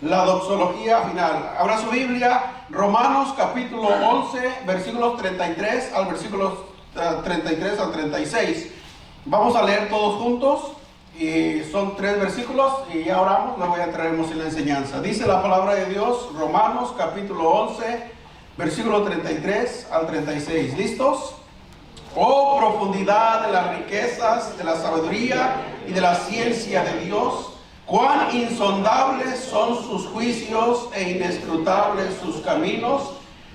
la doxología final. Abra su Biblia, Romanos capítulo 11, versículos 33 al 36. Vamos a leer todos juntos, y son 3 versículos, y ya oramos, luego ya entraremos en la enseñanza. Dice la palabra de Dios, Romanos capítulo 11, versículo 33 al 36. ¿Listos? Oh profundidad de las riquezas, de la sabiduría y de la ciencia de Dios, cuán insondables son sus juicios e inescrutables sus caminos.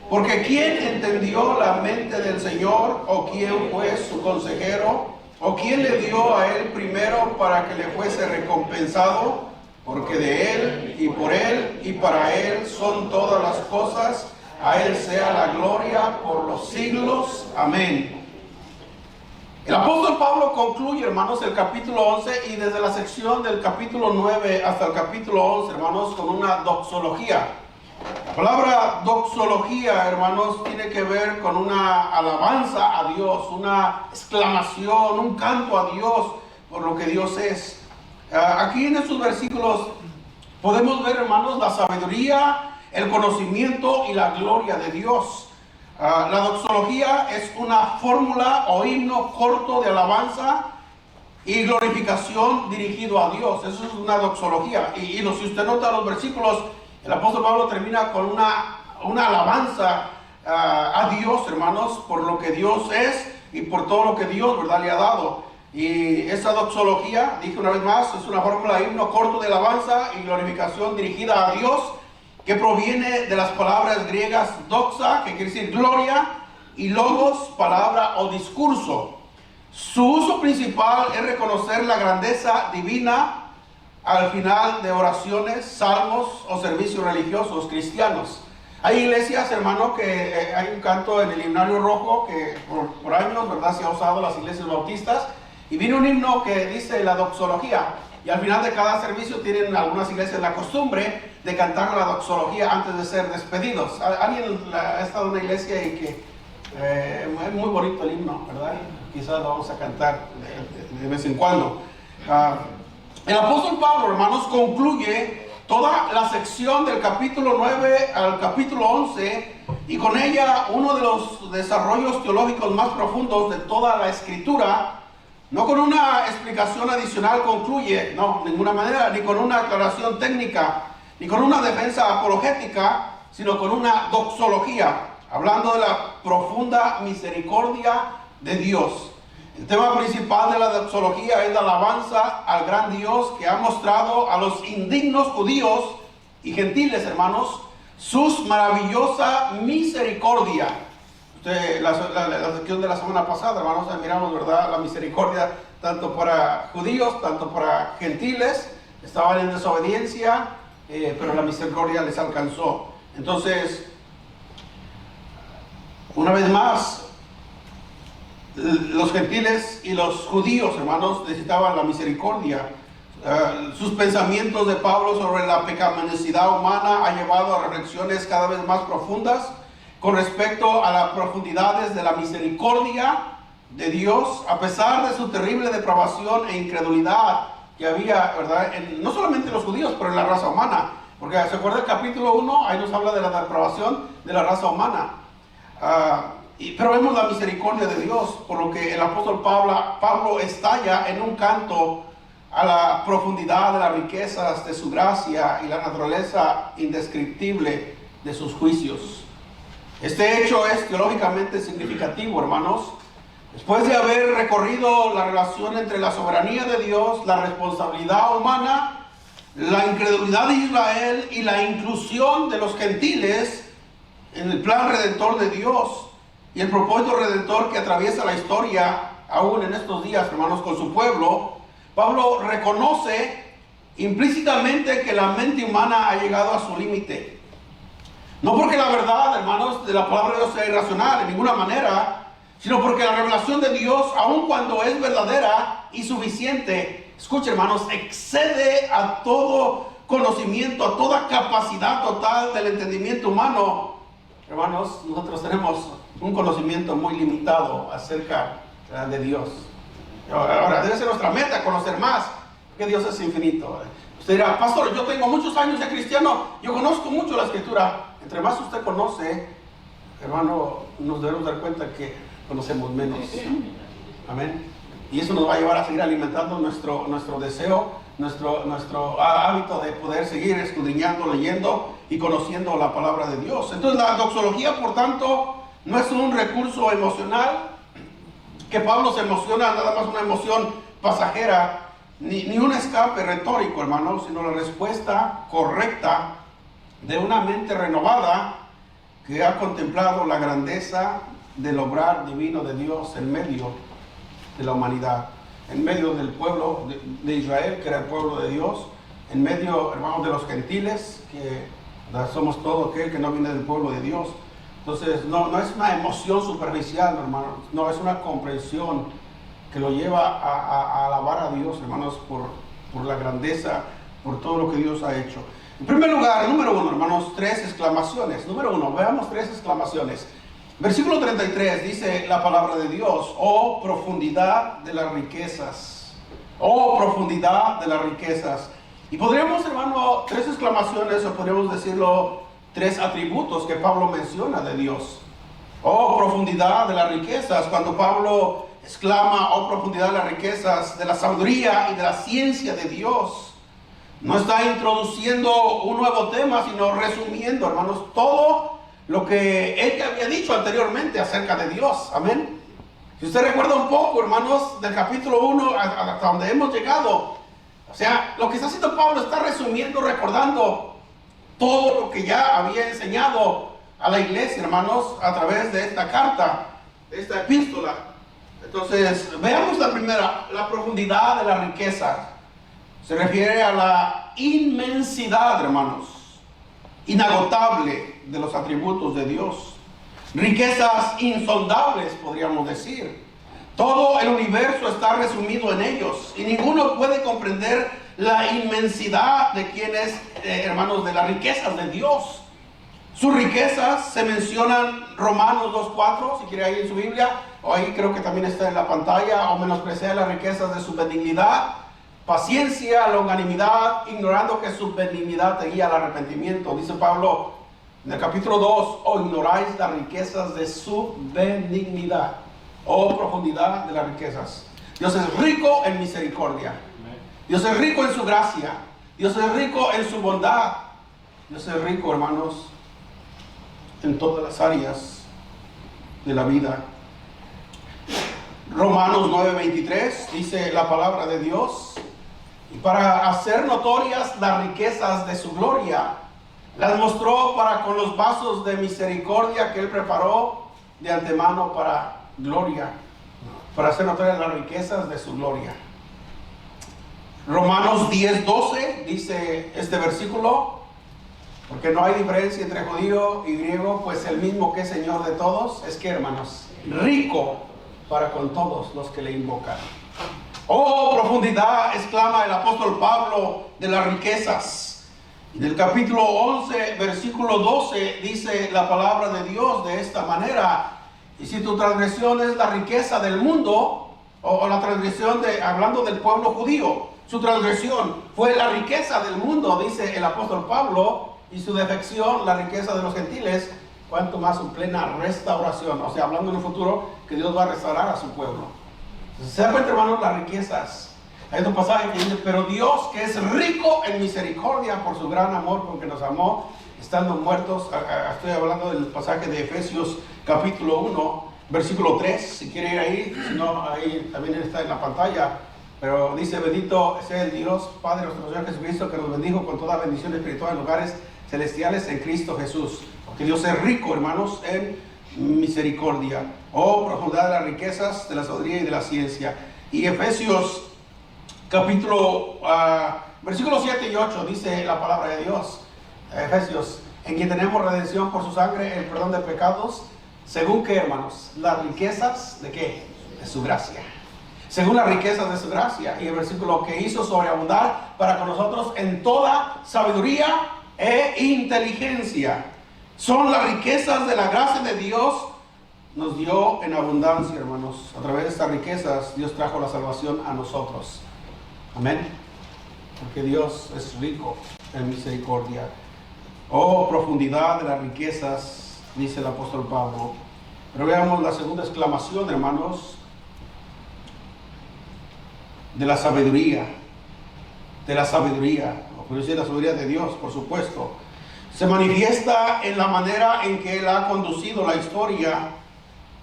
Porque ¿quién entendió la mente del Señor? ¿O quién fue su consejero? ¿O quién le dio a él primero para que le fuese recompensado? Porque de él y por él y para él son todas las cosas. A él sea la gloria por los siglos. Amén. El apóstol Pablo concluye, hermanos, el capítulo 11, y desde la sección del capítulo 9 hasta el capítulo 11, hermanos, con una doxología. La palabra doxología, hermanos, tiene que ver con una alabanza a Dios, una exclamación, un canto a Dios por lo que Dios es. Aquí en estos versículos podemos ver, hermanos, la sabiduría, el conocimiento y la gloria de Dios. La doxología es una fórmula o himno corto de alabanza y glorificación dirigido a Dios. Eso es una doxología. Si usted nota los versículos, el apóstol Pablo termina con una alabanza a Dios, hermanos, por lo que Dios es y por todo lo que Dios, ¿verdad?, le ha dado. Y esa doxología, dije una vez más, es una fórmula de himno corto de alabanza y glorificación dirigida a Dios, que proviene de las palabras griegas doxa, que quiere decir gloria, y logos, palabra o discurso. Su uso principal es reconocer la grandeza divina al final de oraciones, salmos o servicios religiosos cristianos. Hay iglesias, hermano, que hay un canto en el himnario rojo que por años, ¿verdad?, se ha usado en las iglesias bautistas, y viene un himno que dice la doxología. Y al final de cada servicio tienen algunas iglesias la costumbre de cantar la doxología antes de ser despedidos. ¿Alguien ha estado en una iglesia y que es muy bonito el himno, ¿verdad? Quizás lo vamos a cantar de vez en cuando. El apóstol Pablo, hermanos, concluye toda la sección del capítulo 9 al capítulo 11, y con ella uno de los desarrollos teológicos más profundos de toda la Escritura. No con una explicación adicional concluye, no, de ninguna manera, ni con una aclaración técnica, ni con una defensa apologética, sino con una doxología, hablando de la profunda misericordia de Dios. El tema principal de la doxología es la alabanza al gran Dios que ha mostrado a los indignos judíos y gentiles, hermanos, su maravillosa misericordia. La sección de la semana pasada, hermanos, miramos, ¿verdad?, la misericordia tanto para judíos, tanto para gentiles. Estaban en desobediencia, pero la misericordia les alcanzó. Entonces, una vez más, los gentiles y los judíos, hermanos, necesitaban la misericordia. Sus pensamientos de Pablo sobre la pecaminosidad humana ha llevado a reflexiones cada vez más profundas con respecto a las profundidades de la misericordia de Dios, a pesar de su terrible depravación e incredulidad que había, ¿verdad?, no solamente en los judíos, pero en la raza humana. Porque se acuerda el capítulo 1, ahí nos habla de la depravación de la raza humana. Pero vemos la misericordia de Dios, por lo que el apóstol Pablo estalla en un canto a la profundidad de las riquezas de su gracia y la naturaleza indescriptible de sus juicios. Este hecho es teológicamente significativo, hermanos. Después de haber recorrido la relación entre la soberanía de Dios, la responsabilidad humana, la incredulidad de Israel y la inclusión de los gentiles en el plan redentor de Dios y el propósito redentor que atraviesa la historia aún en estos días, hermanos, con su pueblo, Pablo reconoce implícitamente que la mente humana ha llegado a su límite. No porque la verdad, hermanos, de la palabra de Dios sea irracional, de ninguna manera, sino porque la revelación de Dios, aun cuando es verdadera y suficiente, escuchen, hermanos, excede a todo conocimiento, a toda capacidad total del entendimiento humano. Hermanos, nosotros tenemos un conocimiento muy limitado acerca de Dios. Ahora, debe ser nuestra meta conocer más, que Dios es infinito. Usted dirá, pastor, yo tengo muchos años de cristiano, yo conozco mucho la escritura. Entre más usted conoce, hermano, nos debemos dar cuenta que conocemos menos. Amén. Y eso nos va a llevar a seguir alimentando nuestro deseo, nuestro hábito de poder seguir escudriñando, leyendo y conociendo la palabra de Dios. Entonces la doxología, por tanto, no es un recurso emocional, que Pablo se emociona, nada más una emoción pasajera, ni un escape retórico, hermano, sino la respuesta correcta de una mente renovada que ha contemplado la grandeza del obrar divino de Dios en medio de la humanidad, en medio del pueblo de Israel, que era el pueblo de Dios, en medio, hermanos, de los gentiles, que somos todo aquel que no viene del pueblo de Dios. Entonces, no es una emoción superficial, hermano, no, es una comprensión que lo lleva a alabar a Dios, hermanos, por la grandeza, por todo lo que Dios ha hecho. En primer lugar, número 1, hermanos, 3 exclamaciones. Número 1, veamos 3 exclamaciones. Versículo 33 dice la palabra de Dios: oh profundidad de las riquezas, oh profundidad de las riquezas. Y podríamos, hermano, 3 exclamaciones, o podríamos decirlo, 3 atributos que Pablo menciona de Dios. Oh profundidad de las riquezas. Cuando Pablo exclama, oh profundidad de las riquezas, de la sabiduría y de la ciencia de Dios, no está introduciendo un nuevo tema, sino resumiendo, hermanos, todo lo que él había dicho anteriormente acerca de Dios. Amén. Si usted recuerda un poco, hermanos, del capítulo 1 hasta donde hemos llegado, o sea, lo que está haciendo Pablo está resumiendo, recordando todo lo que ya había enseñado a la iglesia, hermanos, a través de esta carta, de esta epístola. Entonces, veamos la primera, la profundidad de la riqueza. Se refiere a la inmensidad, hermanos, inagotable de los atributos de Dios. Riquezas insondables, podríamos decir. Todo el universo está resumido en ellos y ninguno puede comprender la inmensidad de quienes, hermanos, de las riquezas de Dios. Sus riquezas se mencionan Romanos 2:4, si quiere ahí en su Biblia, o ahí creo que también está en la pantalla: o menospreciar las riquezas de su benignidad, paciencia, longanimidad, ignorando que su benignidad te guía al arrepentimiento. Dice Pablo en el capítulo 2: o ignoráis las riquezas de su benignidad, oh profundidad de las riquezas. Dios es rico en misericordia, Dios es rico en su gracia, Dios es rico en su bondad, Dios es rico, hermanos, en todas las áreas de la vida. Romanos 9:23 dice la palabra de Dios: y para hacer notorias las riquezas de su gloria, las mostró para con los vasos de misericordia que él preparó de antemano para gloria, para hacer notorias las riquezas de su gloria. Romanos 10:12 dice este versículo: porque no hay diferencia entre judío y griego, pues el mismo que es Señor de todos es, que, hermanos, rico para con todos los que le invocan. Oh profundidad, exclama el apóstol Pablo, de las riquezas. En el capítulo 11, versículo 12, dice la palabra de Dios de esta manera: y si tu transgresión es la riqueza del mundo, o la transgresión hablando del pueblo judío, su transgresión fue la riqueza del mundo, dice el apóstol Pablo, y su defección la riqueza de los gentiles, cuanto más su plena restauración. O sea, hablando en el futuro, que Dios va a restaurar a su pueblo. Se da cuenta, hermanos, las riquezas. Hay otro pasaje que dice: pero Dios, que es rico en misericordia por su gran amor con que nos amó, estando muertos. Estoy hablando del pasaje de Efesios capítulo 1, versículo 3. Si quiere ir ahí, si no, ahí también está en la pantalla. Pero dice: bendito sea el Dios, Padre de nuestro Señor Jesucristo, que nos bendijo con toda bendición espiritual en lugares celestiales en Cristo Jesús. Porque Dios es rico, hermanos, en misericordia. Oh profundidad de las riquezas, de la sabiduría y de la ciencia. Y Efesios capítulo versículos 7 y 8 dice la palabra de Dios. Efesios: en quien tenemos redención por su sangre, el perdón de pecados, según que, hermanos, las riquezas de qué, de su gracia, según las riquezas de su gracia. Y el versículo: que hizo sobreabundar para con nosotros en toda sabiduría e inteligencia. Son las riquezas de la gracia de Dios, nos dio en abundancia, hermanos. A través de estas riquezas Dios trajo la salvación a nosotros. Amén. porque Dios es rico en misericordia. Oh, profundidad de las riquezas, dice el apóstol Pablo. Pero veamos la segunda exclamación, hermanos, de la sabiduría. De la sabiduría, por decir la sabiduría de Dios, por supuesto. Se manifiesta en la manera en que Él ha conducido la historia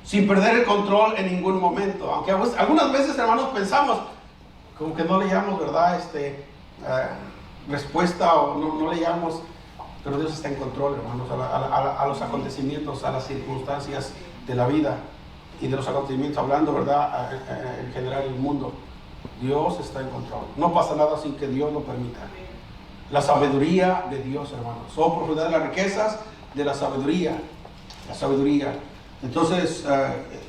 sin perder el control en ningún momento. Aunque algunas veces, hermanos, pensamos como que no leíamos, ¿verdad? Respuesta o no leíamos, pero Dios está en control, hermanos, a los acontecimientos, a las circunstancias de la vida y de los acontecimientos, hablando, ¿verdad? En general el mundo. Dios está en control. No pasa nada sin que Dios lo permita. La sabiduría de Dios, hermanos. Oh, profundidad de las riquezas de la sabiduría. La sabiduría. Entonces,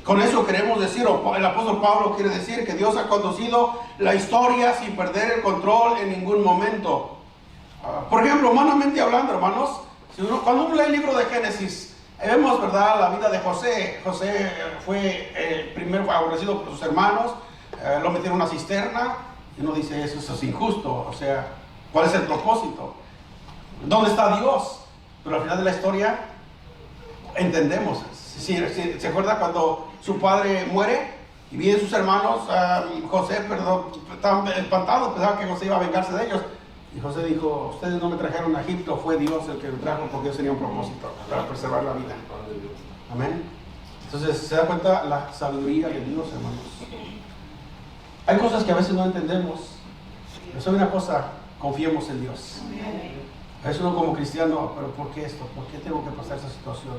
con eso queremos decir, o el apóstol Pablo quiere decir, que Dios ha conducido la historia sin perder el control en ningún momento. Por ejemplo, humanamente hablando, hermanos, cuando uno lee el libro de Génesis, vemos, ¿verdad?, la vida de José. José fue primero aborrecido por sus hermanos, lo metieron en una cisterna, y uno dice, eso es injusto. O sea, ¿cuál es el propósito? ¿Dónde está Dios? Pero al final de la historia entendemos. ¿Se acuerda cuando su padre muere y vienen sus hermanos? José, estaban espantados, pensaban que José iba a vengarse de ellos. Y José dijo, ustedes no me trajeron a Egipto, fue Dios el que me trajo, porque Dios tenía un propósito para preservar la vida. Amén. Entonces, ¿se da cuenta la sabiduría de Dios, hermanos? Hay cosas que a veces no entendemos. Pero sabe una cosa, confiemos en Dios. A veces uno como cristiano, pero ¿por qué esto? ¿Por qué tengo que pasar esa situación?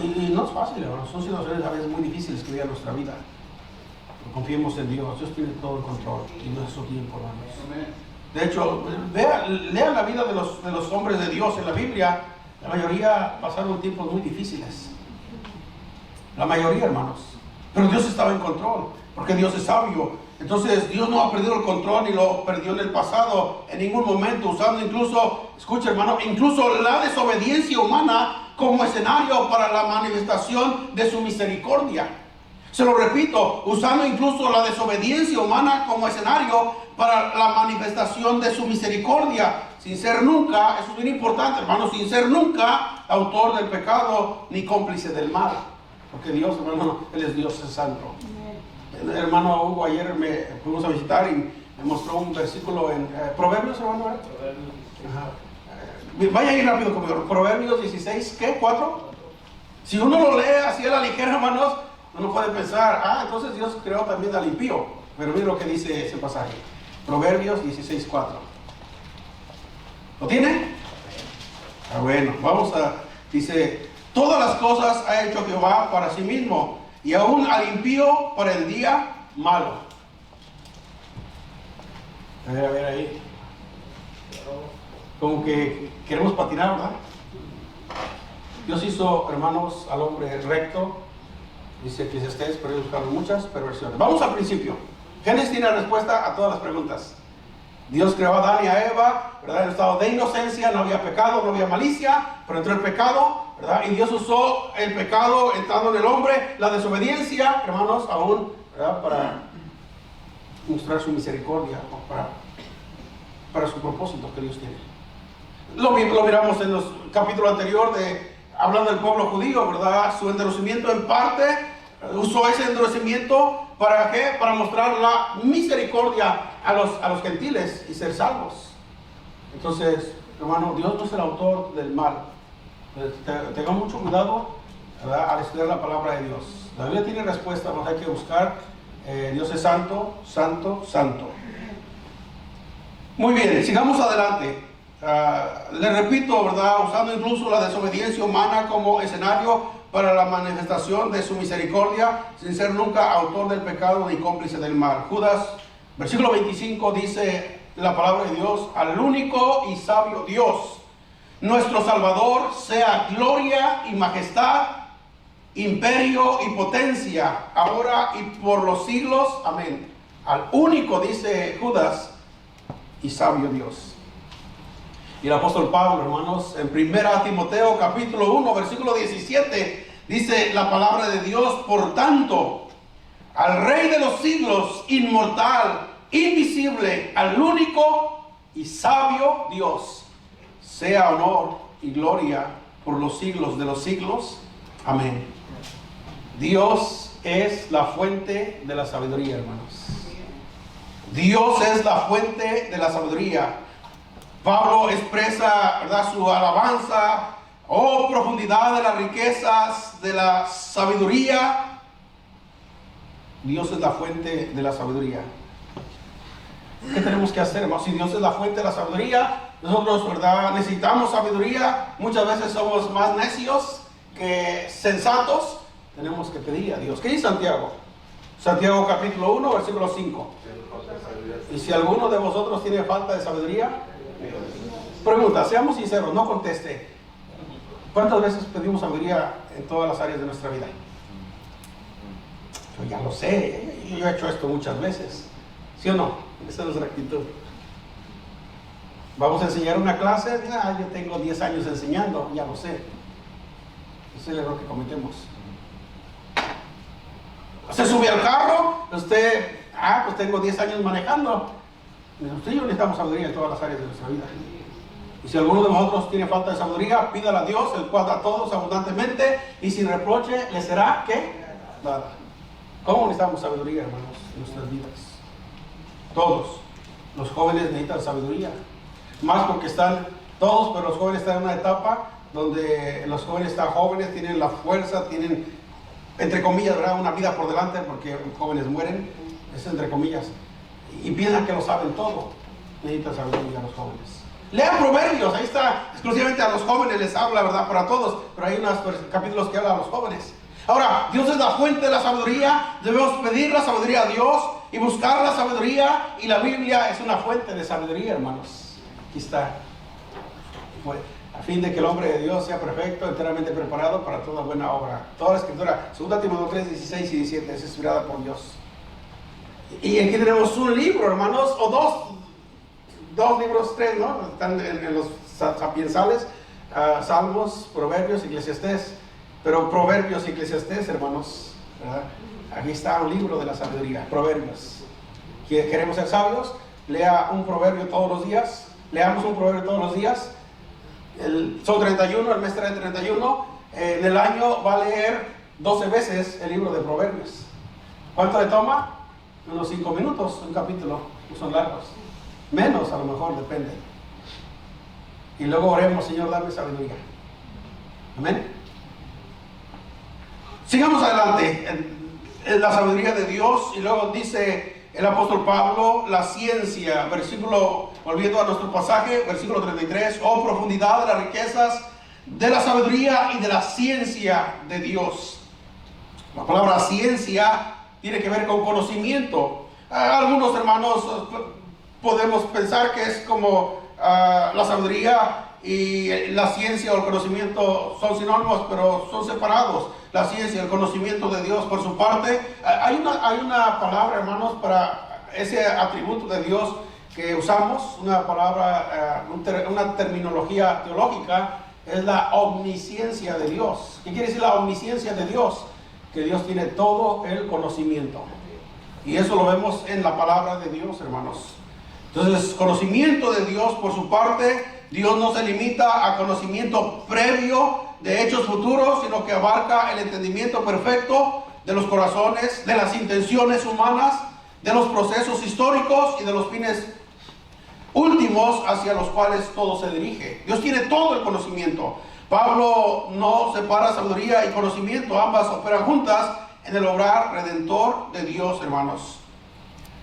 Y no es fácil, hermanos. Son situaciones a veces muy difíciles que viven nuestra vida. Pero confiemos en Dios. Dios tiene todo el control y no es su tiempo, hermanos. De hecho, lean la vida de los hombres de Dios en la Biblia. La mayoría pasaron tiempos muy difíciles. La mayoría, hermanos. Pero Dios estaba en control, porque Dios es sabio. Entonces Dios no ha perdido el control ni lo perdió en el pasado en ningún momento, usando incluso, escucha, hermano, incluso la desobediencia humana como escenario para la manifestación de su misericordia. Se lo repito, usando incluso la desobediencia humana como escenario para la manifestación de su misericordia, sin ser nunca, eso es bien importante, hermano, sin ser nunca autor del pecado ni cómplice del mal. Porque Dios, hermano, Él es Dios, es santo. El hermano Hugo ayer me fuimos a visitar y me mostró un versículo en Proverbios, hermano. Vaya a ir rápido conmigo. Proverbios 16, ¿qué? 4. Si uno lo lee así a la ligera, hermanos, uno puede pensar, entonces Dios creó también al impío. Pero mire lo que dice ese pasaje. Proverbios 16, 4. ¿Lo tiene? Bueno, dice, todas las cosas ha hecho Jehová para sí mismo, y aún al impío para el día malo. A ver ahí. Como que queremos patinar, ¿verdad? Dios hizo, hermanos, al hombre recto. Dice Eclesiastés, pero ellos buscaron muchas perversiones. Vamos al principio. Génesis tiene respuesta a todas las preguntas. Dios creó a Adán y a Eva, ¿verdad? En estado de inocencia, no había pecado, no había malicia, pero entró el pecado, ¿verdad? Y Dios usó el pecado entrando en el hombre, la desobediencia, hermanos, aún, ¿verdad? Para mostrar su misericordia, o para su propósito que Dios tiene. Lo miramos en los capítulos anteriores hablando del pueblo judío, ¿verdad? Su endurecimiento en parte, usó ese endurecimiento ¿para qué? Para mostrar la misericordia a los gentiles y ser salvos. Entonces, hermano, Dios no es el autor del mal. Tengan mucho cuidado, ¿verdad?, al estudiar la palabra de Dios. La Biblia tiene respuesta, nos hay que buscar. Dios es santo, santo, santo. Muy bien, sigamos adelante. Le repito, ¿verdad?, usando incluso la desobediencia humana como escenario para la manifestación de su misericordia, sin ser nunca autor del pecado ni cómplice del mal. Judas, versículo 25, dice la palabra de Dios: al único y sabio Dios, nuestro Salvador, sea gloria y majestad, imperio y potencia, ahora y por los siglos. Amén. Al único, dice Judas, y sabio Dios. Y el apóstol Pablo, hermanos, en 1 Timoteo capítulo 1, versículo 17, dice la palabra de Dios: por tanto, al Rey de los siglos, inmortal, invisible, al único y sabio Dios, sea honor y gloria por los siglos de los siglos. Amén. Dios es la fuente de la sabiduría, hermanos. Dios es la fuente de la sabiduría. Pablo expresa, ¿verdad?, su alabanza. Oh, profundidad de las riquezas de la sabiduría. Dios es la fuente de la sabiduría. ¿Qué tenemos que hacer, hermanos? Si Dios es la fuente de la sabiduría, nosotros, ¿verdad?, necesitamos sabiduría. Muchas veces somos más necios que sensatos. Tenemos que pedir a Dios. ¿Qué dice Santiago? Santiago capítulo 1, versículo 5. Y si alguno de vosotros tiene falta de sabiduría, pregunta, seamos sinceros, no conteste. ¿Cuántas veces pedimos sabiduría en todas las áreas de nuestra vida? Yo ya lo sé, yo he hecho esto muchas veces. ¿Sí o no? Esa es nuestra actitud. Vamos a enseñar una clase. Yo tengo 10 años enseñando, ya lo sé. Ese es el error que cometemos. Se sube al carro, usted, pues tengo 10 años manejando. Usted y yo necesitamos sabiduría en todas las áreas de nuestra vida. Y si alguno de vosotros tiene falta de sabiduría, pídala a Dios, el cual da a todos abundantemente y sin reproche le será, ¿qué? Dada. ¿Cómo necesitamos sabiduría, hermanos, en nuestras vidas? Todos. Los jóvenes necesitan sabiduría. Más porque están todos, pero los jóvenes están en una etapa donde los jóvenes están jóvenes, tienen la fuerza, tienen, entre comillas, ¿verdad?, una vida por delante, porque jóvenes mueren, es entre comillas, y piensan que lo saben todo. Necesitan sabiduría a los jóvenes. Lean Proverbios, ahí está, exclusivamente a los jóvenes les habla, ¿verdad?, para todos, pero hay unos capítulos que hablan a los jóvenes. Ahora, Dios es la fuente de la sabiduría, debemos pedir la sabiduría a Dios y buscar la sabiduría, y la Biblia es una fuente de sabiduría, hermanos. Aquí está, a fin de que el hombre de Dios sea perfecto, enteramente preparado para toda buena obra. Toda la escritura, 2 Timoteo 3, 16 y 17, es inspirada por Dios. Y aquí tenemos un libro, hermanos, o dos libros, 3, ¿no? Están en los sapiensales, Salmos, Proverbios, Eclesiastés. Pero Proverbios y Eclesiastés, hermanos, ¿verdad? Aquí está un libro de la sabiduría, Proverbios. ¿Queremos ser sabios? Lea un proverbio todos los días. Leamos un proverbio todos los días. Son 31, el mes trae 31. En el año va a leer 12 veces el libro de Proverbios. ¿Cuánto le toma? Unos 5 minutos, un capítulo. No son largos. Menos, a lo mejor, depende. Y luego oremos, Señor, dame sabiduría. Amén. Sigamos adelante en la sabiduría de Dios. Y luego dice el apóstol Pablo, la ciencia, versículo, volviendo a nuestro pasaje, versículo 33, oh, profundidad de las riquezas de la sabiduría y de la ciencia de Dios. La palabra ciencia tiene que ver con conocimiento. Algunos hermanos podemos pensar que es como la sabiduría y la ciencia o el conocimiento son sinónimos, pero son separados. La ciencia, el conocimiento de Dios por su parte. Hay una palabra, hermanos, para ese atributo de Dios que usamos, una palabra, una terminología teológica, es la omnisciencia de Dios. ¿Qué quiere decir la omnisciencia de Dios? Que Dios tiene todo el conocimiento. Y eso lo vemos en la palabra de Dios, hermanos. Entonces, conocimiento de Dios por su parte. Dios no se limita a conocimiento previo de hechos futuros, sino que abarca el entendimiento perfecto de los corazones, de las intenciones humanas, de los procesos históricos y de los fines últimos hacia los cuales todo se dirige. Dios tiene todo el conocimiento. Pablo no separa sabiduría y conocimiento, ambas operan juntas en el obrar redentor de Dios, hermanos.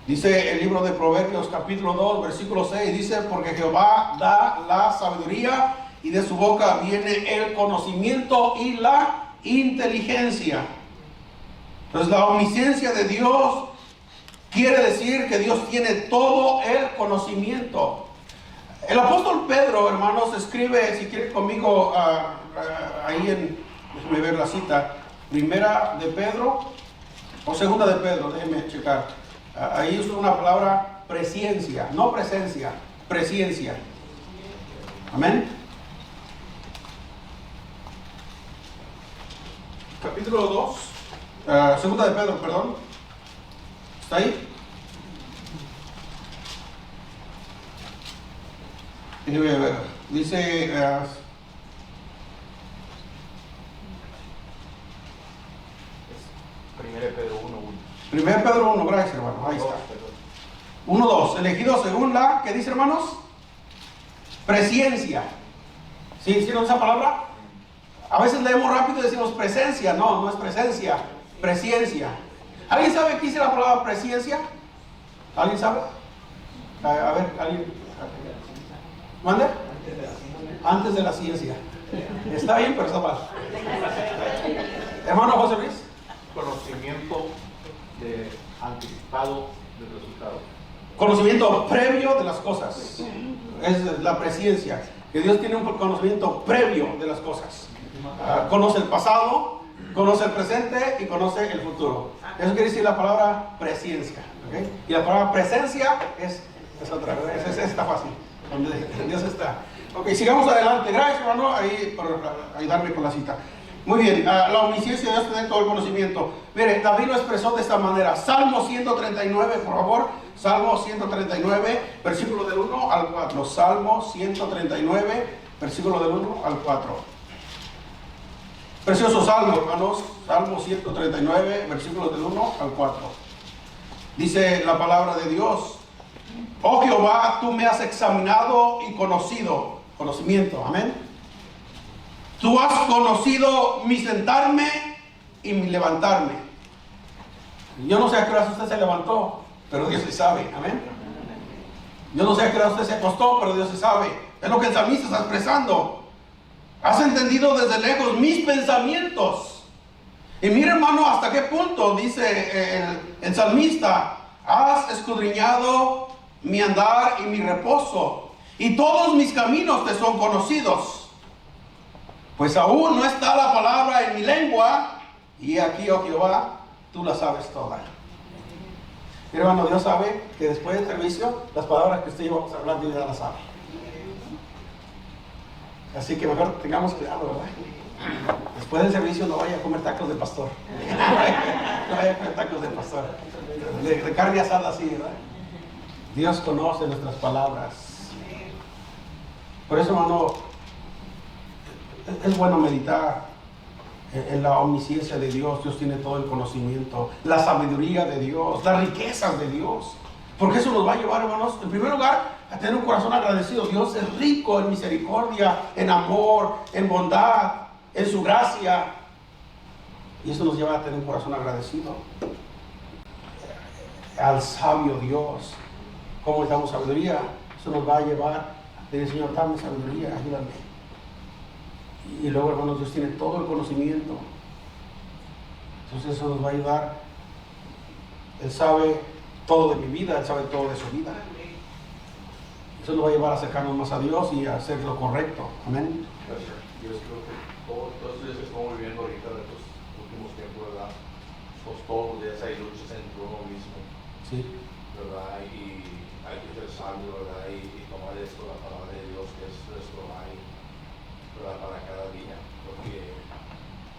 Dice el libro de Proverbios capítulo 2 versículo 6, dice, porque Jehová da la sabiduría y de su boca viene el conocimiento y la inteligencia. Entonces la omnisciencia de Dios quiere decir que Dios tiene todo el conocimiento. El apóstol Pedro, hermanos, escribe, si quieren conmigo, ahí déjenme ver la cita, primera de Pedro o segunda de Pedro, déjenme checar. Ahí usa una palabra presciencia, no presencia, presciencia. Amén. Capítulo 2, segunda de Pedro, perdón. ¿Está ahí? Dice, 1 Pedro 1, gracias hermano, ahí está. 1:2, elegido según la, ¿qué dice hermanos? Presciencia. ¿Sí no esa palabra? A veces leemos rápido y decimos presencia. No, no es presencia, presciencia. ¿Alguien sabe qué dice la palabra presciencia? ¿Alguien sabe? A ver, ¿alguien? ¿Mande? Antes de la ciencia. Está bien, pero está mal. Hermano José Luis. Conocimiento anticipado del resultado. Conocimiento previo de las cosas. Es la presciencia. Que Dios tiene un conocimiento previo de las cosas. Conoce el pasado, conoce el presente y conoce el futuro. Eso quiere decir la palabra presciencia. ¿Okay? Y la palabra presencia es otra. Está fácil. Donde Dios está. Ok, sigamos adelante. Gracias, hermano, ahí por ayudarme con la cita. Muy bien, la omnisciencia de Dios tiene todo el conocimiento. Mire, David lo expresó de esta manera. Salmo 139, por favor. Salmo 139, versículo del 1 al 4. Salmo 139, versículo del 1 al 4. Precioso salmo, hermanos. Salmo 139, versículo del 1 al 4. Dice la palabra de Dios: oh Jehová, tú me has examinado y conocido. Conocimiento, amén. Tú has conocido mi sentarme y mi levantarme. Yo no sé a qué hora usted se levantó, pero Dios sí sabe, amén. Yo no sé a qué hora usted se acostó, pero Dios sí sabe. Es lo que el salmista está expresando. Has entendido desde lejos mis pensamientos. Y mire, hermano, hasta qué punto dice el salmista: has escudriñado mi andar y mi reposo, y todos mis caminos te son conocidos. Pues aún no está la palabra en mi lengua, y aquí, oh Jehová, tú la sabes toda. Mira, hermano, Dios sabe que después del servicio, las palabras que usted y yo vamos a hablar, Dios ya las sabe. Así que mejor tengamos cuidado, ¿verdad? Después del servicio no vaya a comer tacos de pastor. No vaya a comer tacos de pastor. De carne asada así, ¿verdad? Dios conoce nuestras palabras. Por eso, hermano, es bueno meditar en la omnisciencia de Dios. Dios tiene todo el conocimiento, la sabiduría de Dios, las riquezas de Dios. Porque eso nos va a llevar, hermanos, en primer lugar, a tener un corazón agradecido. Dios es rico en misericordia, en amor, en bondad, en su gracia. Y eso nos lleva a tener un corazón agradecido al sabio Dios. ¿Cómo le damos sabiduría? Eso nos va a llevar a decir: Señor, dame sabiduría, ayúdame. Y luego, hermanos, Dios tiene todo el conocimiento. Entonces eso nos va a ayudar. Él sabe todo de mi vida, Él sabe todo de su vida. Eso nos va a llevar a acercarnos más a Dios y a hacer lo correcto. Amén. Yo creo que todos los días que estamos viviendo ahorita en estos últimos tiempos, ¿verdad? Pues todos los días hay luchas entre uno mismo. Sí. ¿Verdad? Y hay que ser sabio, ¿verdad? Y tomar esto, la palabra de Dios, que es nuestro ay, ¿verdad? Para cada día. Porque,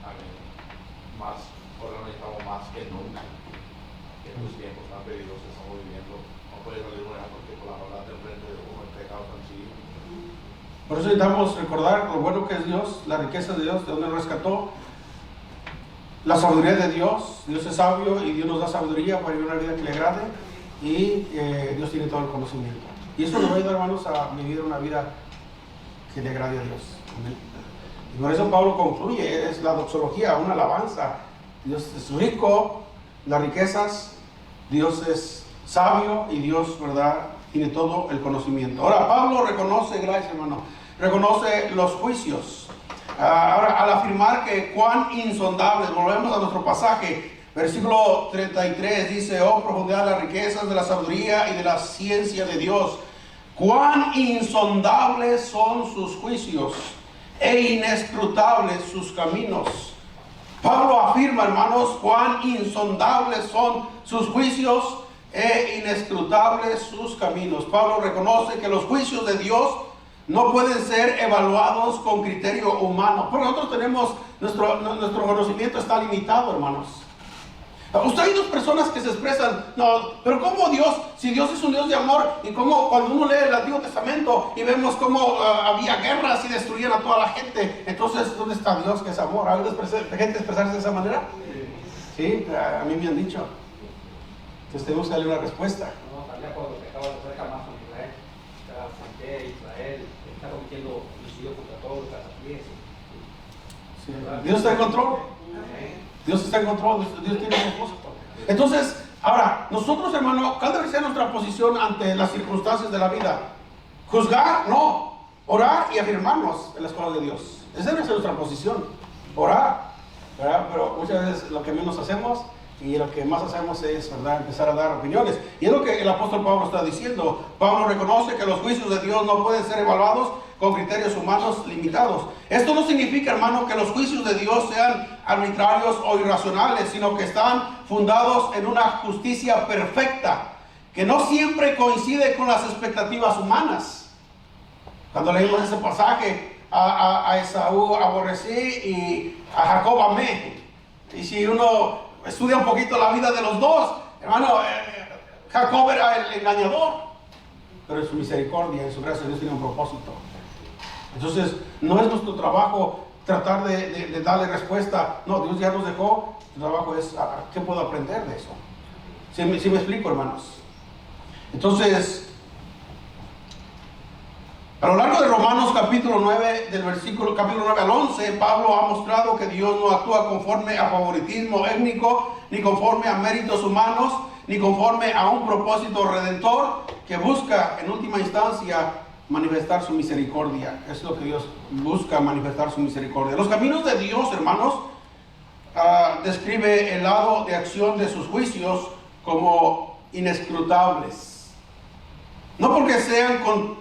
amén, más, ahora necesitamos más que nunca. En los tiempos tan peligrosos que estamos viviendo, no puede salir una porque con la maldad de enfrente de uno el pecado tan sigue. Por eso necesitamos recordar lo bueno que es Dios, la riqueza de Dios, de donde nos rescató, la sabiduría de Dios. Dios es sabio y Dios nos da sabiduría para vivir una vida que le agrade, y Dios tiene todo el conocimiento. Y eso nos va a ayudar, hermanos, a vivir una vida que le agrade a Dios. Amén. Y por eso Pablo concluye, es la doxología, una alabanza. Dios es rico, las riquezas, Dios es sabio y Dios, ¿verdad?, tiene todo el conocimiento. Ahora, Pablo reconoce, gracias hermano, reconoce los juicios. Ahora, al afirmar que cuán insondables, volvemos a nuestro pasaje, versículo 33, dice: oh profundidad de las riquezas, de la sabiduría y de la ciencia de Dios. Cuán insondables son sus juicios e inescrutables sus caminos. Pablo afirma, hermanos, cuán insondables son sus juicios e inescrutables sus caminos. Pablo reconoce que los juicios de Dios no pueden ser evaluados con criterio humano. Porque nosotros tenemos, nuestro conocimiento está limitado, hermanos. Usted hay dos personas que se expresan, no, pero ¿cómo Dios? Si Dios es un Dios de amor, y cómo cuando uno lee el Antiguo Testamento y vemos cómo había guerras y destruían a toda la gente, entonces ¿dónde está Dios que es amor? ¿Ha habido gente expresarse de esa manera? Sí, a mí me han dicho. Entonces tenemos que darle una respuesta. No, también cuando se acaba de hacer jamás con Israel, frente a Israel, está cometiendo homicidio contra todos los cazapiés. Sí. Dios está en control. Dios está en control, Dios tiene un propósito. Entonces, ahora, nosotros, hermano, ¿cuál debe ser nuestra posición ante las circunstancias de la vida? Juzgar, no. Orar y afirmarnos en las cosas de Dios. Esa debe ser nuestra posición. Orar, ¿verdad? Pero muchas veces lo que menos hacemos y lo que más hacemos es, ¿verdad?, empezar a dar opiniones. Y es lo que el apóstol Pablo está diciendo. Pablo reconoce que los juicios de Dios no pueden ser evaluados con criterios humanos limitados. Esto no significa, hermano, que los juicios de Dios sean arbitrarios o irracionales, sino que están fundados en una justicia perfecta, que no siempre coincide con las expectativas humanas. Cuando leímos ese pasaje, a Esaú aborrecí y a Jacob amé. Y si uno estudia un poquito la vida de los dos, hermano, Jacob era el engañador, pero en su misericordia, en su gracia, Dios tiene un propósito. Entonces, no es nuestro trabajo tratar de darle respuesta. No, Dios ya nos dejó. El trabajo es, ¿qué puedo aprender de eso? ¿Sí me explico, hermanos? Entonces, a lo largo de Romanos capítulo 9, capítulo 9 al 11, Pablo ha mostrado que Dios no actúa conforme a favoritismo étnico, ni conforme a méritos humanos, ni conforme a un propósito redentor que busca en última instancia manifestar su misericordia. Es lo que Dios busca, manifestar su misericordia. Los caminos de Dios, hermanos, describe el lado de acción de sus juicios como inescrutables. No porque sean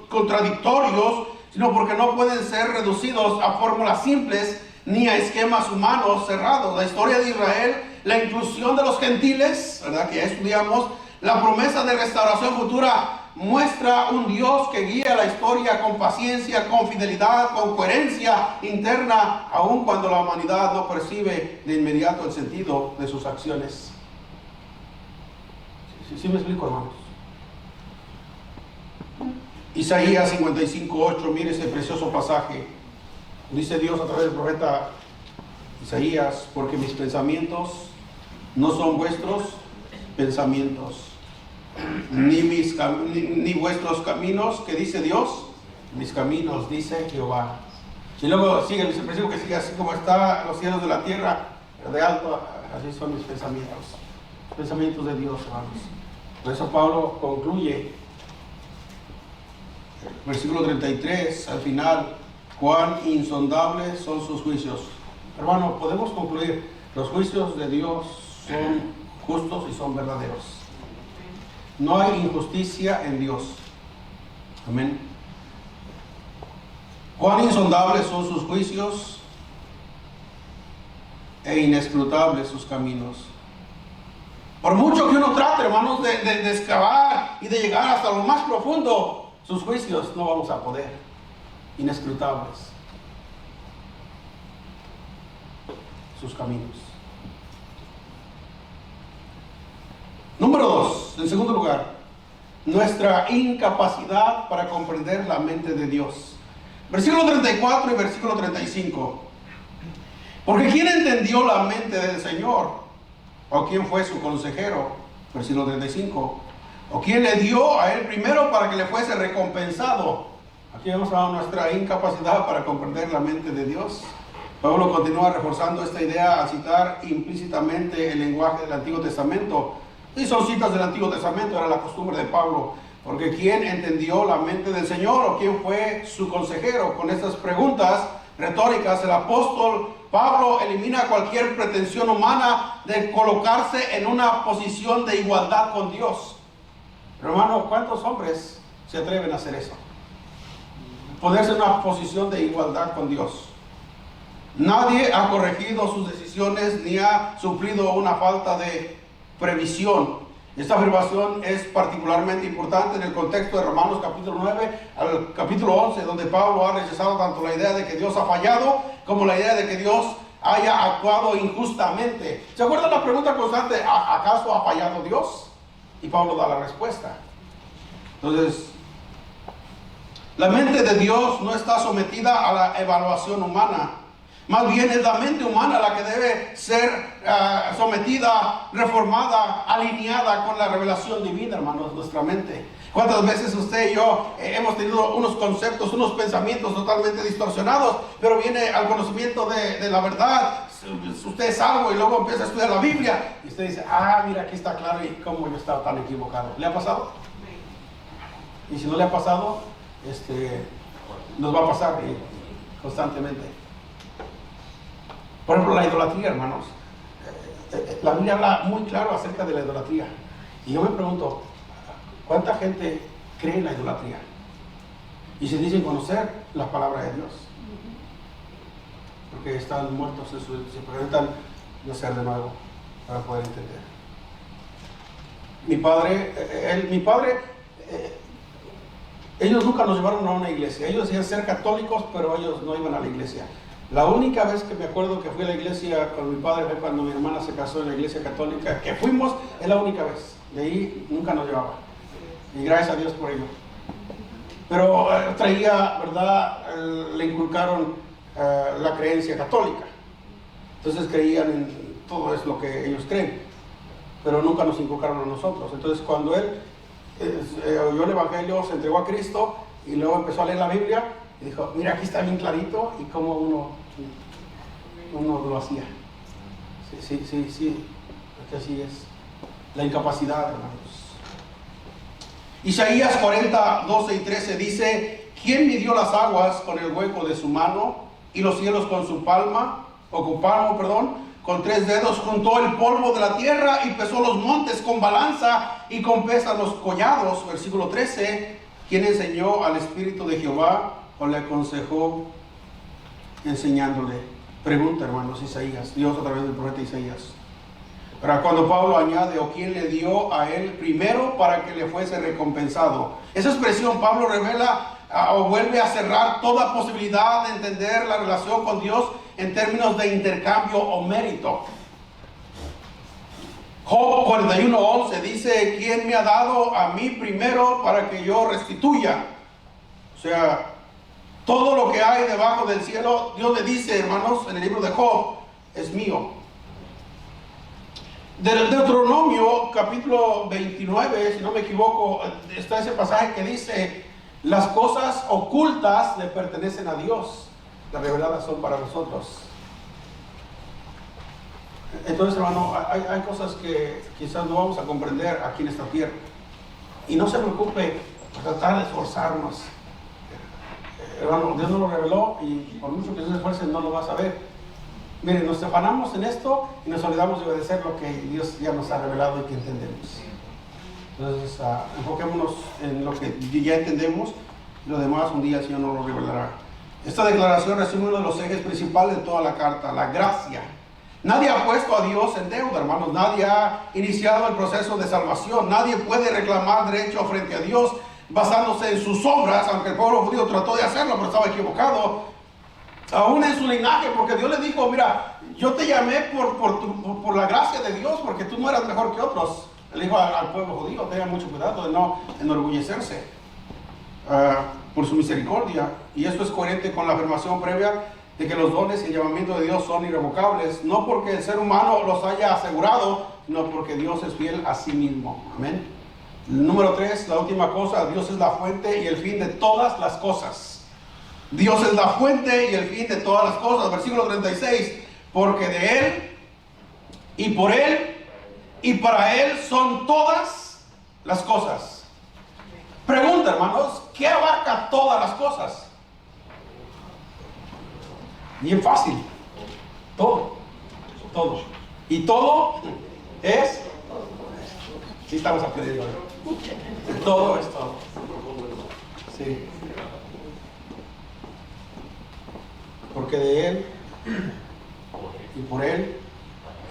contradictorios, sino porque no pueden ser reducidos a fórmulas simples ni a esquemas humanos cerrados. La historia de Israel, la inclusión de los gentiles, ¿verdad?, que ya estudiamos, la promesa de restauración futura, muestra un Dios que guía la historia con paciencia, con fidelidad, con coherencia interna, aun cuando la humanidad no percibe de inmediato el sentido de sus acciones. ¿Sí me explico, hermanos? Isaías 55:8, mire ese precioso pasaje. Dice Dios a través del profeta Isaías: porque mis pensamientos no son vuestros pensamientos, ni vuestros caminos, que dice Dios, mis caminos, dice Jehová. Y luego sigue el versículo que sigue: así como están los cielos de la tierra, de alto, así son mis pensamientos de Dios, hermanos. Por eso Pablo concluye, versículo 33, al final: cuán insondables son sus juicios. Hermano, podemos concluir, los juicios de Dios son justos y son verdaderos. No hay injusticia en Dios. Amén. Cuán insondables son sus juicios e inescrutables sus caminos. Por mucho que uno trate, hermanos, de excavar y de llegar hasta lo más profundo, sus juicios no vamos a poder. Inescrutables sus caminos. Número 2, en segundo lugar, nuestra incapacidad para comprender la mente de Dios. Versículo 34 y versículo 35. Porque ¿quién entendió la mente del Señor? ¿O quién fue su consejero? Versículo 35. ¿O quién le dio a él primero para que le fuese recompensado? Aquí vemos a nuestra incapacidad para comprender la mente de Dios. Pablo continúa reforzando esta idea al citar implícitamente el lenguaje del Antiguo Testamento. Y son citas del Antiguo Testamento, era la costumbre de Pablo. Porque ¿quién entendió la mente del Señor? ¿O quién fue su consejero? Con estas preguntas retóricas, el apóstol Pablo elimina cualquier pretensión humana de colocarse en una posición de igualdad con Dios. Pero hermano, ¿cuántos hombres se atreven a hacer eso? Ponerse en una posición de igualdad con Dios. Nadie ha corregido sus decisiones ni ha sufrido una falta de previsión. Esta afirmación es particularmente importante en el contexto de Romanos capítulo 9 al capítulo 11, donde Pablo ha rechazado tanto la idea de que Dios ha fallado como la idea de que Dios haya actuado injustamente. ¿Se acuerdan la pregunta constante? ¿Acaso ha fallado Dios? Y Pablo da la respuesta. Entonces, la mente de Dios no está sometida a la evaluación humana. Más bien es la mente humana la que debe ser sometida, reformada, alineada con la revelación divina, hermanos, nuestra mente. ¿Cuántas veces usted y yo hemos tenido unos conceptos, unos pensamientos totalmente distorsionados, pero viene al conocimiento de la verdad? Usted es salvo y luego empieza a estudiar la Biblia y usted dice, mira, aquí está claro y cómo yo estaba tan equivocado. ¿Le ha pasado? Y si no le ha pasado, nos va a pasar constantemente. Por ejemplo, la idolatría, hermanos. La Biblia habla muy claro acerca de la idolatría. Y yo me pregunto, ¿cuánta gente cree en la idolatría? Y se dicen conocer la palabra de Dios. Porque están muertos, se presentan nacer de nuevo para poder entender. Mi padre, ellos nunca nos llevaron a una iglesia. Ellos decían ser católicos, pero ellos no iban a la iglesia. La única vez que me acuerdo que fui a la iglesia con mi padre fue cuando mi hermana se casó en la iglesia católica, que fuimos, es la única vez. De ahí nunca nos llevaba. Y gracias a Dios por ello. Pero traía, ¿verdad? Le inculcaron la creencia católica. Entonces creían en todo es lo que ellos creen. Pero nunca nos inculcaron a nosotros. Entonces cuando él oyó el Evangelio, se entregó a Cristo y luego empezó a leer la Biblia y dijo, mira, aquí está bien clarito y cómo uno lo hacía. Sí, porque así es. La incapacidad, hermanos. Isaías 40, 12 y 13 dice, ¿quién midió las aguas con el hueco de su mano y los cielos con su palmo, con 3 dedos? Juntó el polvo de la tierra y pesó los montes con balanza y con pesas los collados. Versículo 13, ¿quién enseñó al Espíritu de Jehová o le aconsejó enseñándole? Pregunta, hermanos, Isaías, Dios a través del profeta Isaías. Pero cuando Pablo añade, o quién le dio a él primero para que le fuese recompensado. Esa expresión Pablo revela o vuelve a cerrar toda posibilidad de entender la relación con Dios en términos de intercambio o mérito. Job 41:11 dice, ¿quién me ha dado a mí primero para que yo restituya? O sea, todo lo que hay debajo del cielo, Dios le dice, hermanos, en el libro de Job, es mío. Del Deuteronomio, capítulo 29, si no me equivoco, está ese pasaje que dice, las cosas ocultas le pertenecen a Dios, las reveladas son para nosotros. Entonces, hermano, hay cosas que quizás no vamos a comprender aquí en esta tierra. Y no se preocupe por tratar de esforzarnos. Hermano, Dios nos lo reveló y por mucho que se esfuercen no lo vas a ver. Miren, nos afanamos en esto y nos olvidamos de obedecer lo que Dios ya nos ha revelado y que entendemos. Entonces, enfoquémonos en lo que ya entendemos y lo demás un día el Señor nos lo revelará. Esta declaración resume uno de los ejes principales de toda la carta, la gracia. Nadie ha puesto a Dios en deuda, hermanos. Nadie ha iniciado el proceso de salvación. Nadie puede reclamar derecho frente a Dios basándose en sus obras, aunque el pueblo judío trató de hacerlo, pero estaba equivocado. Aún en su linaje, porque Dios le dijo, mira, yo te llamé por la gracia de Dios, porque tú no eras mejor que otros. Le dijo al pueblo judío, tenga mucho cuidado de no enorgullecerse por su misericordia. Y esto es coherente con la afirmación previa de que los dones y el llamamiento de Dios son irrevocables, no porque el ser humano los haya asegurado, sino porque Dios es fiel a sí mismo. Amén. Número 3, la última cosa, Dios es la fuente y el fin de todas las cosas. Dios es la fuente y el fin de todas las cosas. Versículo 36, porque de Él y por Él y para Él son todas las cosas. Pregunta, hermanos, ¿qué abarca todas las cosas? Bien fácil. Todo. Y todo es... Sí, estamos aprendiendo. Todo es todo. Sí. Porque de Él y por Él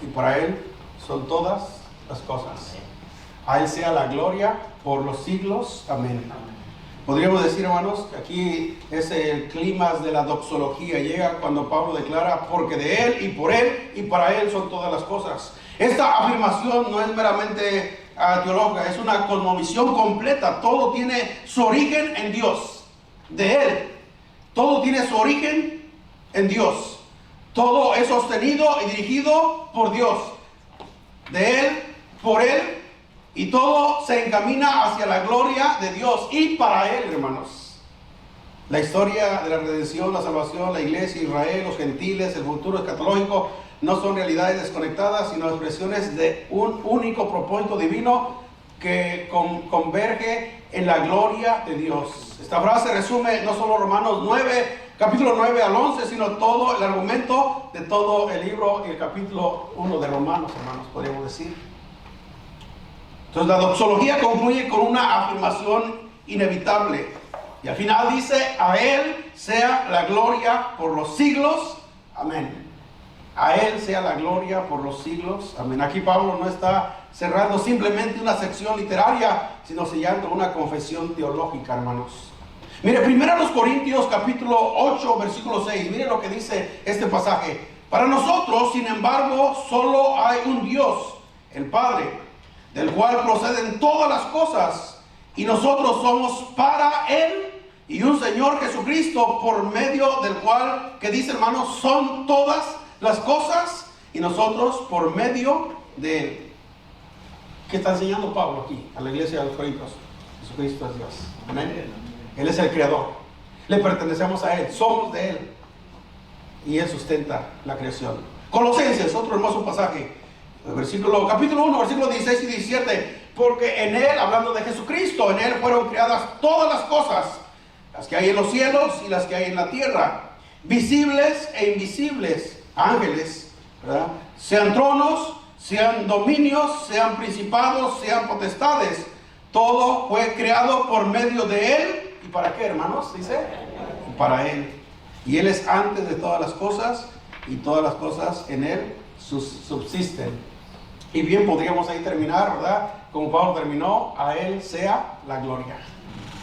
y para Él son todas las cosas. A Él sea la gloria por los siglos. Amén. Podríamos decir, hermanos, que aquí es el clímax de la doxología. Llega cuando Pablo declara, porque de Él y por Él y para Él son todas las cosas. Esta afirmación no es meramente teológica, es una cosmovisión completa. Todo tiene su origen en Dios, de Él. Todo tiene su origen en Dios. Todo es sostenido y dirigido por Dios, de Él, por Él. Y todo se encamina hacia la gloria de Dios y para Él, hermanos. La historia de la redención, la salvación, la iglesia, Israel, los gentiles, el futuro escatológico, no son realidades desconectadas, sino expresiones de un único propósito divino que converge en la gloria de Dios. Esta frase resume no solo Romanos 9, capítulo 9 al 11, sino todo el argumento de todo el libro y el capítulo 1 de Romanos, hermanos, podríamos decir. Entonces la doxología concluye con una afirmación inevitable. Y al final dice, a Él sea la gloria por los siglos. Amén. A Él sea la gloria por los siglos. Amén. Aquí Pablo no está cerrando simplemente una sección literaria, sino sellando una confesión teológica, hermanos. Mire, primero los Corintios capítulo 8, versículo 6. Mire lo que dice este pasaje. Para nosotros, sin embargo, solo hay un Dios, el Padre, del cual proceden todas las cosas, y nosotros somos para Él, y un Señor Jesucristo, por medio del cual, que dice, hermanos, son todas las cosas, y nosotros por medio de Él. ¿Qué está enseñando Pablo aquí a la iglesia de los Corintios? Jesucristo es Dios. Amén. Él es el creador. Le pertenecemos a Él, somos de Él, y Él sustenta la creación. Colosenses, otro hermoso pasaje. Capítulo 1, versículos 16 y 17. Porque en Él, hablando de Jesucristo, en Él fueron creadas todas las cosas, las que hay en los cielos y las que hay en la tierra, visibles e invisibles, ángeles, ¿verdad? Sean tronos, sean dominios, sean principados, sean potestades. Todo fue creado por medio de Él. ¿Y para qué, hermanos? Dice, para Él. Y Él es antes de todas las cosas, y todas las cosas en Él subsisten. Y bien, podríamos ahí terminar, ¿verdad? Como Pablo terminó, a Él sea la gloria.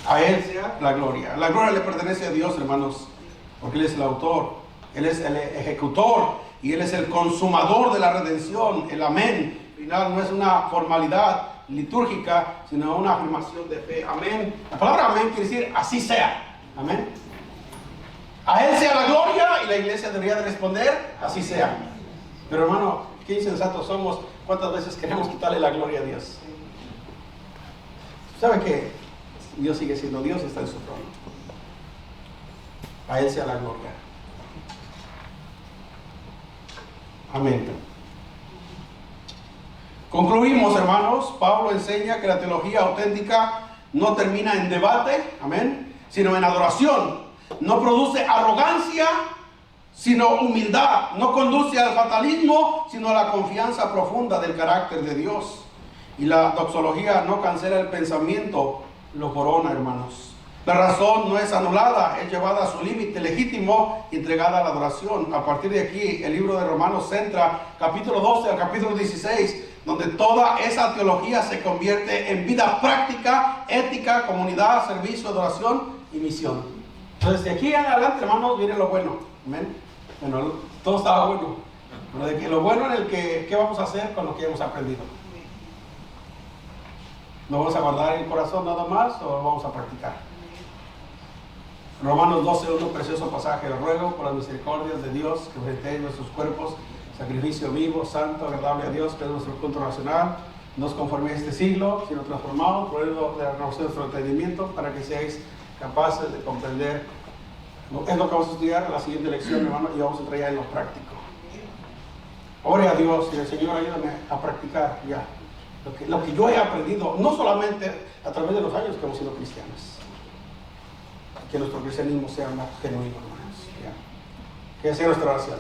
A Él sea la gloria. La gloria le pertenece a Dios, hermanos, porque Él es el autor, Él es el ejecutor, y Él es el consumador de la redención. El amén final no es una formalidad litúrgica, sino una afirmación de fe. Amén. La palabra amén quiere decir así sea. Amén. A Él sea la gloria, y la iglesia debería de responder así sea. Pero hermano, qué insensatos somos. ¿Cuántas veces queremos quitarle la gloria a Dios? ¿Sabe qué? Dios sigue siendo Dios y está en su trono. A Él sea la gloria. Amén. Concluimos, hermanos. Pablo enseña que la teología auténtica no termina en debate, amén, sino en adoración. No produce arrogancia, sino humildad. No conduce al fatalismo, sino a la confianza profunda del carácter de Dios. Y la doxología no cancela el pensamiento, lo corona, hermanos. La razón no es anulada, es llevada a su límite legítimo y entregada a la adoración. A partir de aquí, el libro de Romanos centra, capítulo 12 al capítulo 16, donde toda esa teología se convierte en vida práctica, ética, comunidad, servicio, adoración y misión. Entonces, de aquí en adelante, hermanos, viene lo bueno. Amén. Bueno, todo estaba bueno. Pero de que lo bueno en el que, ¿qué vamos a hacer con lo que hemos aprendido? ¿Lo vamos a guardar en el corazón nada más o lo vamos a practicar? Romanos 12, un precioso pasaje. Os ruego por las misericordias de Dios que presentéis nuestros cuerpos sacrificio vivo, santo, agradable a Dios, que es nuestro culto racional. No os conforméis a este siglo, sino transformados por el de la renovación de nuestro entendimiento, para que seáis capaces de comprender. Es lo que vamos a estudiar en la siguiente lección, hermano, y vamos a entrar ya en lo práctico. Ore a Dios y el Señor, ayúdame a practicar ya lo que yo he aprendido, no solamente a través de los años que hemos sido cristianos. Que nuestro cristianismo sea más genuino, hermanos. Que sea nuestra oración.